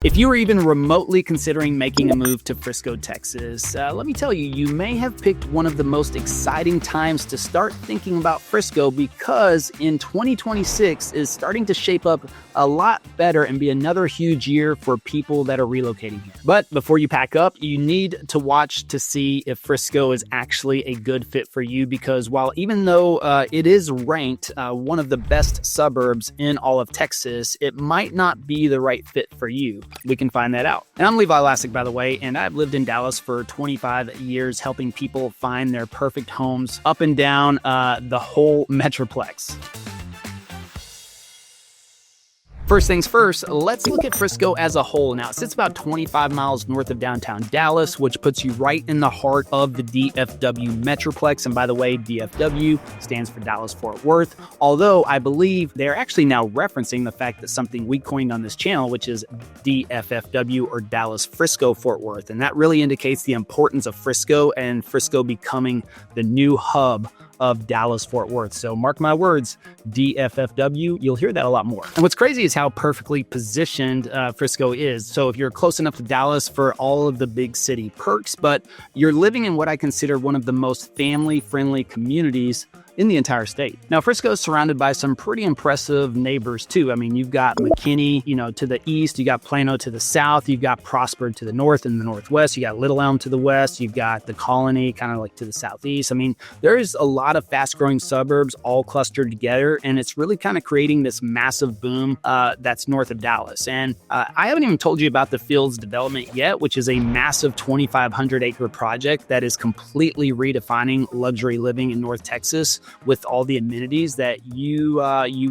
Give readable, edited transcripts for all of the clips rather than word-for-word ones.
If you are even remotely considering making a move to Frisco, Texas, let me tell you, you may have picked one of the most exciting times to start thinking about Frisco, because in 2026 is starting to shape up a lot better and be another huge year for people that are relocating here. But before you pack up, you need to watch to see if Frisco is actually a good fit for you, because while even though it is ranked one of the best suburbs in all of Texas, it might not be the right fit for you. We can find that out. And I'm Levi Lascsak, by the way, and I've lived in Dallas for 25 years helping people find their perfect homes up and down the whole Metroplex. First things first, let's look at Frisco as a whole. Now, it sits about 25 miles north of downtown Dallas, which puts you right in the heart of the DFW Metroplex. And by the way, DFW stands for Dallas-Fort Worth, although I believe they're actually now referencing the fact that something we coined on this channel, which is DFFW, or Dallas-Frisco-Fort Worth. And that really indicates the importance of Frisco and Frisco becoming the new hub of Dallas-Fort Worth. So mark my words, DFFW, you'll hear that a lot more. And what's crazy is how perfectly positioned Frisco is. So if you're close enough to Dallas for all of the big city perks, but you're living in what I consider one of the most family-friendly communities in the entire state. Now, Frisco is surrounded by some pretty impressive neighbors too. I mean, you've got McKinney, to the east, you got Plano to the south, you've got Prosper to the north and the northwest, you got Little Elm to the west, you've got the Colony kind of like to the southeast. I mean, there is a lot of fast-growing suburbs all clustered together, and it's really kind of creating this massive boom that's north of Dallas. And I haven't even told you about the Fields development yet, which is a massive 2,500-acre project that is completely redefining luxury living in North Texas, with all the amenities that you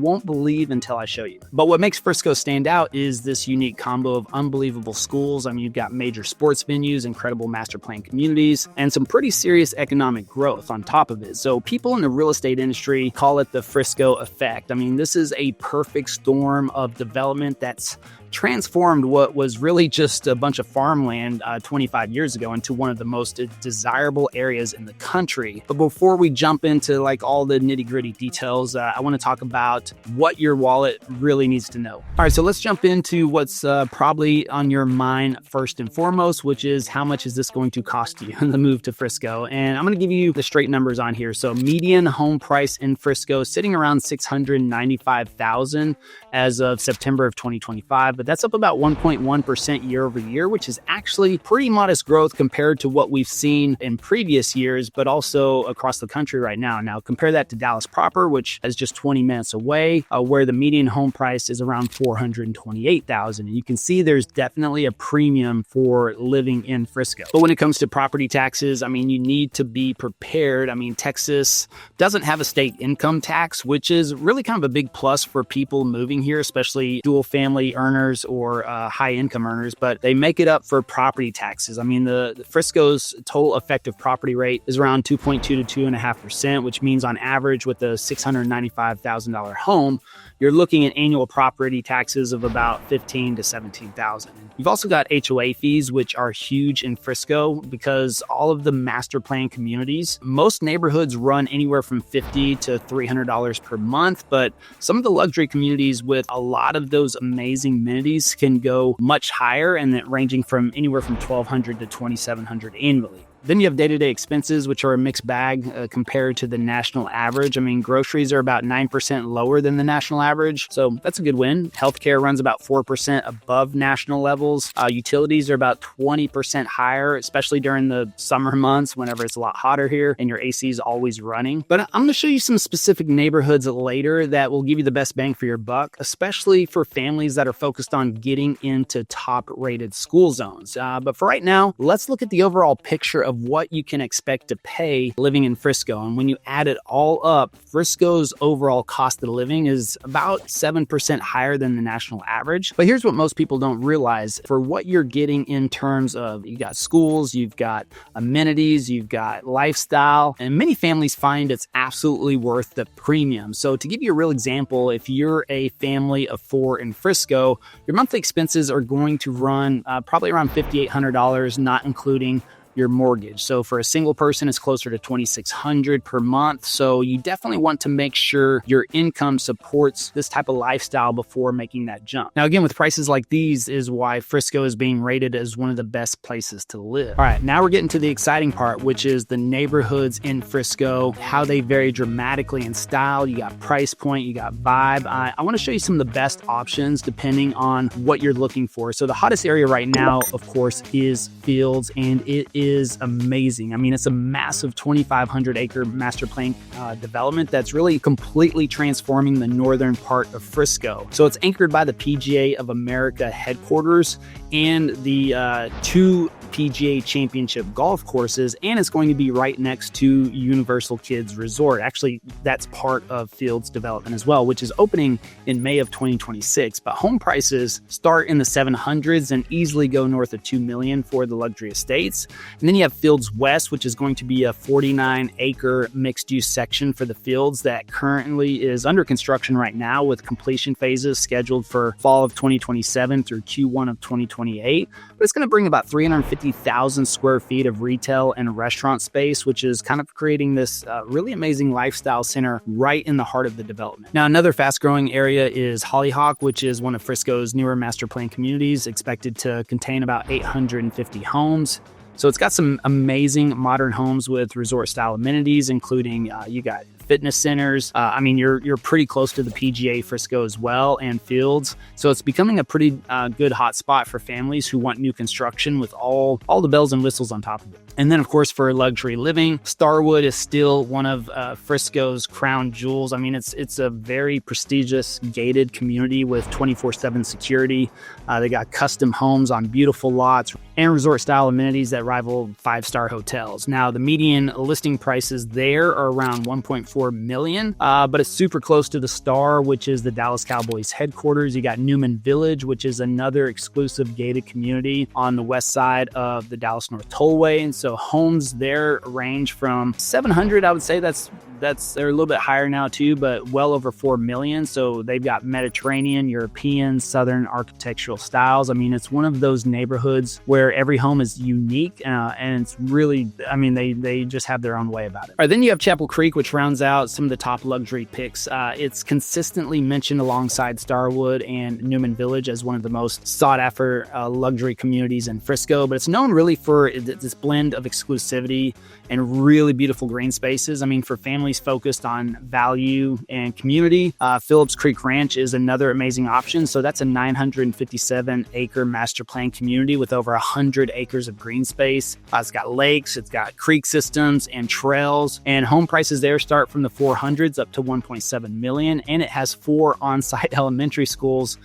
won't believe until I show you. But what makes Frisco stand out is this unique combo of unbelievable schools. I mean, you've got major sports venues, incredible master plan communities, and some pretty serious economic growth on top of it. So people in the real estate industry call it the Frisco effect. I mean, this is a perfect storm of development that's transformed what was really just a bunch of farmland 25 years ago into one of the most desirable areas in the country. But before we jump into like all the nitty-gritty details, I want to talk about what your wallet really needs to know. All right, so let's jump into what's probably on your mind first and foremost, which is how much is this going to cost you in the move to Frisco? And I'm going to give you the straight numbers on here. So median home price in Frisco sitting around $695,000 as of September of 2025. But that's up about 1.1% year over year, which is actually pretty modest growth compared to what we've seen in previous years, but also across the country right now. Now, compare that to Dallas proper, which is just 20 minutes away, where the median home price is around $428,000. And you can see there's definitely a premium for living in Frisco. But when it comes to property taxes, I mean, you need to be prepared. I mean, Texas doesn't have a state income tax, which is really kind of a big plus for people moving here, especially dual family earners or high income earners, but they make it up for property taxes. I mean, the Frisco's total effective property rate is around 2.2 to 2.5%, which means on average with a $695,000 home, you're looking at annual property taxes of about $15,000 to $17,000. You've also got HOA fees, which are huge in Frisco because all of the master plan communities, most neighborhoods run anywhere from $50 to $300 per month, but some of the luxury communities with a lot of those amazing amenities can go much higher, and that ranging from anywhere from $1,200 to $2,700 annually. Then you have day-to-day expenses, which are a mixed bag compared to the national average. I mean, groceries are about 9% lower than the national average, so that's a good win. Healthcare runs about 4% above national levels. Utilities are about 20% higher, especially during the summer months whenever it's a lot hotter here and your AC is always running. But I'm going to show you some specific neighborhoods later that will give you the best bang for your buck, especially for families that are focused on getting into top-rated school zones. But for right now, let's look at the overall picture of what you can expect to pay living in Frisco. And when you add it all up, Frisco's overall cost of living is about 7% higher than the national average. But here's what most people don't realize. For what you're getting in terms of, you got schools, you've got amenities, you've got lifestyle, and many families find it's absolutely worth the premium. So to give you a real example, if you're a family of 4 in Frisco, your monthly expenses are going to run probably around $5,800, not including your mortgage. So for a single person, it's closer to $2,600 per month. So you definitely want to make sure your income supports this type of lifestyle before making that jump. Now, again, with prices like these is why Frisco is being rated as one of the best places to live. All right, now we're getting to the exciting part, which is the neighborhoods in Frisco, how they vary dramatically in style. You got price point, you got vibe. I want to show you some of the best options depending on what you're looking for. So the hottest area right now, of course, is Fields, and it is amazing. I mean, it's a massive 2,500 acre master plan development that's really completely transforming the northern part of Frisco. So it's anchored by the PGA of America headquarters and the two PGA Championship golf courses, and it's going to be right next to Universal Kids Resort. Actually, that's part of Fields development as well, which is opening in May of 2026. But home prices start in the 700s and easily go north of $2 million for the luxury estates. And then you have Fields West, which is going to be a 49-acre mixed-use section for the Fields that currently is under construction right now, with completion phases scheduled for fall of 2027 through Q1 of 2028. But it's going to bring about 350,000 square feet of retail and restaurant space, which is kind of creating this really amazing lifestyle center right in the heart of the development. Now, another fast-growing area is Hollyhock, which is one of Frisco's newer master plan communities, expected to contain about 850 homes. So it's got some amazing modern homes with resort-style amenities, including you got fitness centers. I mean, you're pretty close to the PGA Frisco as well, and Fields. So it's becoming a pretty good hotspot for families who want new construction with all the bells and whistles on top of it. And then, of course, for luxury living, Starwood is still one of Frisco's crown jewels. I mean, it's a very prestigious gated community with 24/7 security. They got custom homes on beautiful lots and resort-style amenities that rival five-star hotels. Now, the median listing prices there are around $1.4 million, but it's super close to the Star, which is the Dallas Cowboys headquarters. You got Newman Village, which is another exclusive gated community on the west side of the Dallas North Tollway. And so homes there range from 700, I would say they're a little bit higher now too, but well over 4 million. So they've got Mediterranean, European, Southern architectural styles. I mean, it's one of those neighborhoods where every home is unique, and it's really, I mean, they just have their own way about it. All right, then you have Chapel Creek, which rounds out some of the top luxury picks. It's consistently mentioned alongside Starwood and Newman Village as one of the most sought after luxury communities in Frisco, but it's known really for this blend of exclusivity and really beautiful green spaces. I mean, for families focused on value and community, Phillips Creek Ranch is another amazing option. So that's a 957-acre master plan community with over 100 acres of green space. It's got lakes, it's got creek systems and trails, and home prices there start from the 400s up to 1.7 million, and it has 4 on-site elementary schools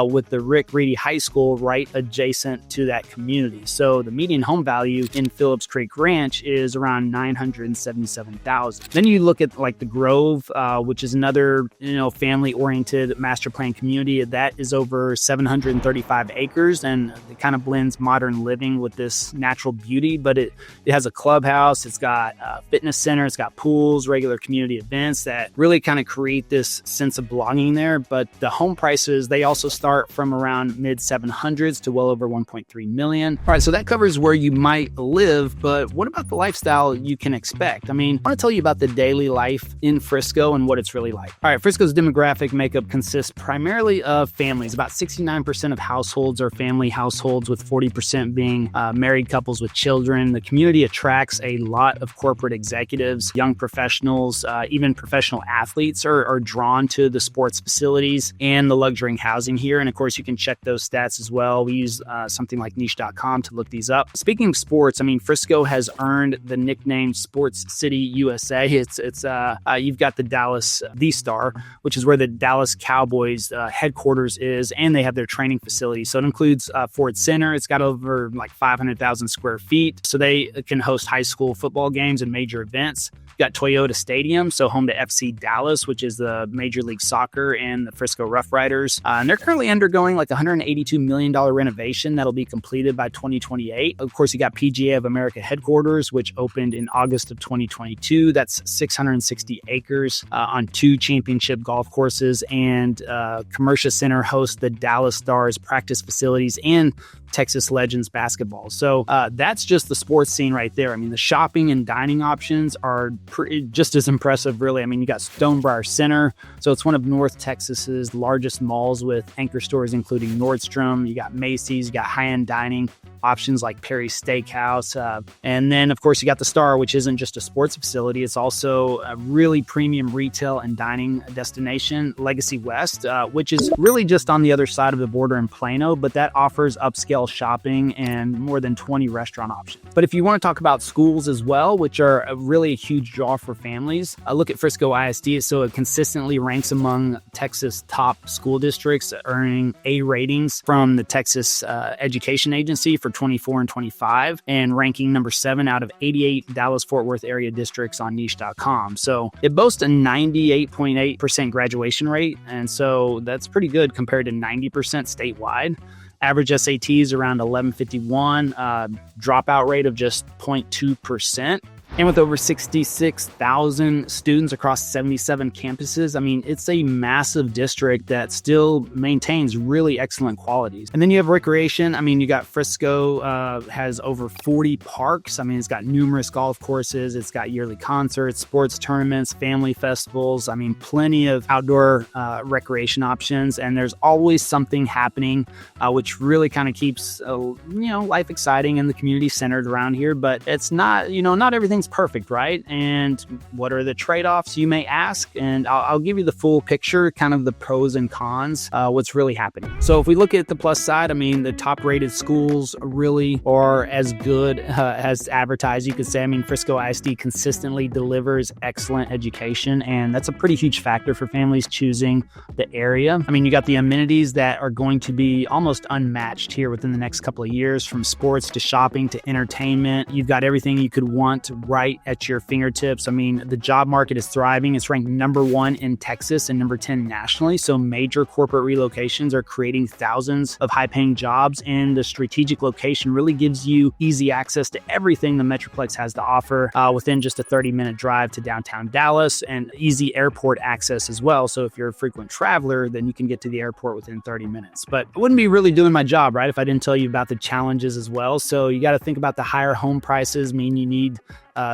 with the Rick Reedy High School right adjacent to that community. So the median home value in Phillips Creek Ranch is around $977,000. Then you look at like the Grove, which is another family-oriented master plan community that is over 735 acres, and it kind of blends modern living with this natural beauty. But it has a clubhouse, it's got a fitness center, it's got pools, regular community events that really kind of create this sense of belonging there. But the home prices, they also start from around mid 700s to well over 1.3 million. All right, so that covers where you might live, but what about the lifestyle you can expect? I mean, I want to tell you about the daily life in Frisco and what it's really like. All right, Frisco's demographic makeup consists primarily of families. About 69% of households are family households, with 40% being married couples with children. The community attracts a lot of corporate executives, young professionals, even professional athletes are drawn to the sports facilities and the luxury housing here. And of course, you can check those stats as well. We use something like niche.com to look these up. Speaking of sports, I mean, Frisco has earned the nickname Sports City USA. It's you've got the Dallas, the Star, which is where the Dallas Cowboys headquarters is, and they have their training facility. So it includes Ford Center. It's got over like 500,000 square feet. So they can host high school football games and major events. You've got Toyota Stadium, so home to FC Dallas, which is the Major League Soccer and the Frisco Rough Riders. And they're currently undergoing like a $182 million renovation that'll be completed by 2028. Of course, you got PGA of America headquarters, which opened in August of 2022. That's 660 acres on 2 championship golf courses, and Commercia Center hosts the Dallas Stars practice facilities and Texas Legends basketball. So that's just the sports scene right there. I mean, the shopping and dining options are just as impressive, really. I mean, you got Stonebriar Center. So it's one of North Texas's largest malls with anchor stores, including Nordstrom. You got Macy's, you got high-end dining options like Perry's Steakhouse. And then, of course, you got the Star, which isn't just a sports facility. It's also a really premium retail and dining destination, Legacy West, which is really just on the other side of the border in Plano, but that offers upscale shopping and more than 20 restaurant options. But if you want to talk about schools as well, which are really a huge draw for families, look at Frisco ISD. So it consistently ranks among Texas top school districts, earning A ratings from the Texas Education Agency for 24 and 25, and ranking number 7 out of 88 Dallas-Fort Worth area districts on niche.com. So it boasts a 98.8% graduation rate, and so that's pretty good compared to 90% statewide. Average SATs around 1151, dropout rate of just 0.2%. And with over 66,000 students across 77 campuses, I mean, it's a massive district that still maintains really excellent qualities. And then you have recreation. I mean, you got Frisco has over 40 parks. I mean, it's got numerous golf courses. It's got yearly concerts, sports tournaments, family festivals. I mean, plenty of outdoor recreation options. And there's always something happening, which really kind of keeps, life exciting and the community centered around here. But it's not, not everything's perfect, right? And what are the trade-offs, you may ask? And I'll give you the full picture, kind of the pros and cons, what's really happening. So if we look at the plus side, I mean, the top-rated schools really are as good as advertised, you could say. I mean, Frisco ISD consistently delivers excellent education, and that's a pretty huge factor for families choosing the area. I mean, you got the amenities that are going to be almost unmatched here within the next couple of years, from sports to shopping to entertainment. You've got everything you could want right at your fingertips. I mean, the job market is thriving. It's ranked number 1 in Texas and number 10 nationally. So major corporate relocations are creating thousands of high-paying jobs, and the strategic location really gives you easy access to everything the Metroplex has to offer within just a 30-minute drive to downtown Dallas, and easy airport access as well. So if you're a frequent traveler, then you can get to the airport within 30 minutes. But I wouldn't be really doing my job, right, if I didn't tell you about the challenges as well. So you got to think about the higher home prices. Mean you need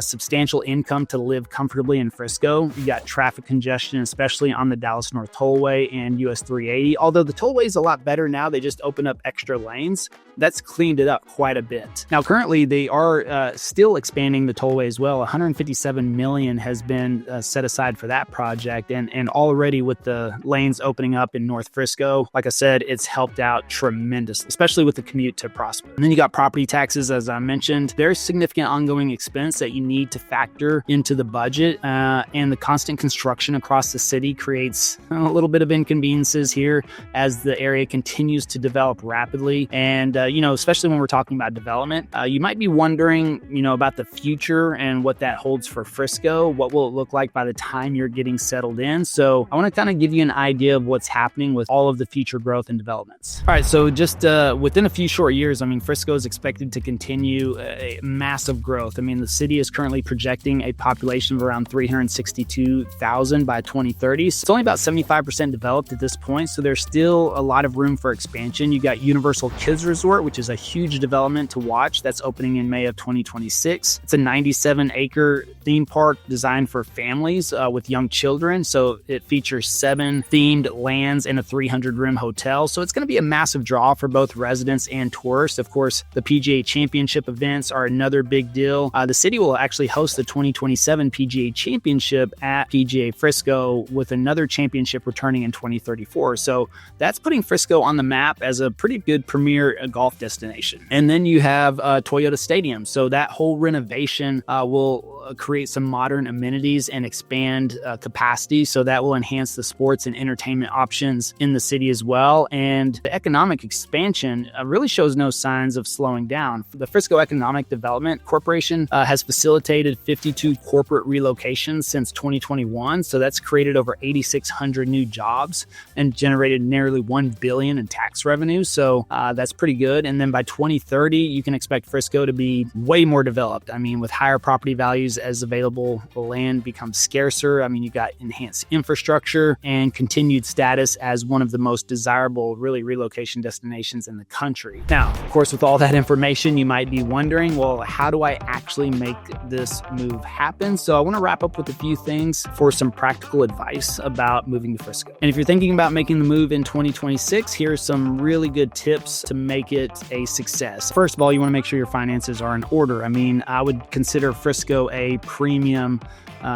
substantial income to live comfortably in Frisco. You got traffic congestion, especially on the Dallas North Tollway and US 380. Although the tollway is a lot better now, they just opened up extra lanes. That's cleaned it up quite a bit. Now, currently, they are still expanding the tollway as well. $157 million has been set aside for that project. And already with the lanes opening up in North Frisco, like I said, it's helped out tremendously, especially with the commute to Prosper. And then you got property taxes, as I mentioned. There's significant ongoing expense that you need to factor into the budget, and the constant construction across the city creates a little bit of inconveniences here as the area continues to develop rapidly. And especially when we're talking about development, you might be wondering about the future and what that holds for Frisco. What will it look like by the time you're getting settled in? So I want to kind of give you an idea of what's happening with all of the future growth and developments. All right, so just within a few short years, I mean, Frisco is expected to continue a massive growth. I mean, the city is currently projecting a population of around 362,000 by 2030. It's only about 75% developed at this point, so there's still a lot of room for expansion. You got Universal Kids Resort, which is a huge development to watch. That's opening in May of 2026. It's a 97-acre theme park designed for families with young children. So it features 7 themed lands and a 300-room hotel. So it's going to be a massive draw for both residents and tourists. Of course, the PGA Championship events are another big deal. The city will actually host the 2027 PGA Championship at PGA Frisco, with another championship returning in 2034. So that's putting Frisco on the map as a pretty good premier golf destination. And then you have Toyota Stadium. So that whole renovation will create some modern amenities and expand capacity. So that will enhance the sports and entertainment options in the city as well. And the economic expansion really shows no signs of slowing down. The Frisco Economic Development Corporation has facilitated 52 corporate relocations since 2021. So that's created over 8,600 new jobs and generated nearly $1 billion in tax revenue. So that's pretty good. And then by 2030, you can expect Frisco to be way more developed. I mean, with higher property values opportunities as available land becomes scarcer. I mean, you got enhanced infrastructure and continued status as one of the most desirable, really, relocation destinations in the country. Now, of course, with all that information, you might be wondering, well, how do I actually make this move happen? So I want to wrap up with a few things for some practical advice about moving to Frisco. And if you're thinking about making the move in 2026, here's some really good tips to make it a success. First of all, you want to make sure your finances are in order. I mean, I would consider Frisco a premium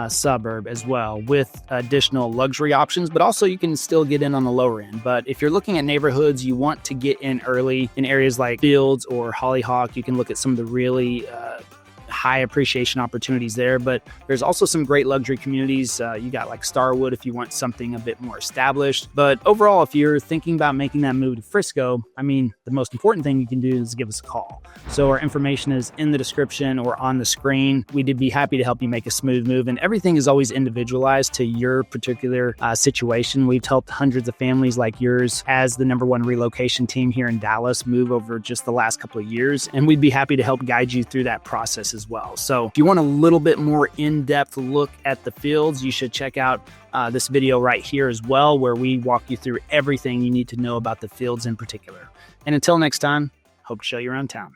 suburb as well, with additional luxury options, but also you can still get in on the lower end. But if you're looking at neighborhoods you want to get in early in areas like Fields or Hollyhock, you can look at some of the really high appreciation opportunities there. But there's also some great luxury communities. You got like Starwood if you want something a bit more established. But overall, if you're thinking about making that move to Frisco, I mean, the most important thing you can do is give us a call. So our information is in the description or on the screen. We'd be happy to help you make a smooth move. And everything is always individualized to your particular situation. We've helped hundreds of families like yours as the #1 relocation team here in Dallas move over just the last couple of years. And we'd be happy to help guide you through that process as well. So if you want a little bit more in-depth look at the fields, you should check out this video right here as well, where we walk you through everything you need to know about the fields in particular. And until next time, hope to show you around town.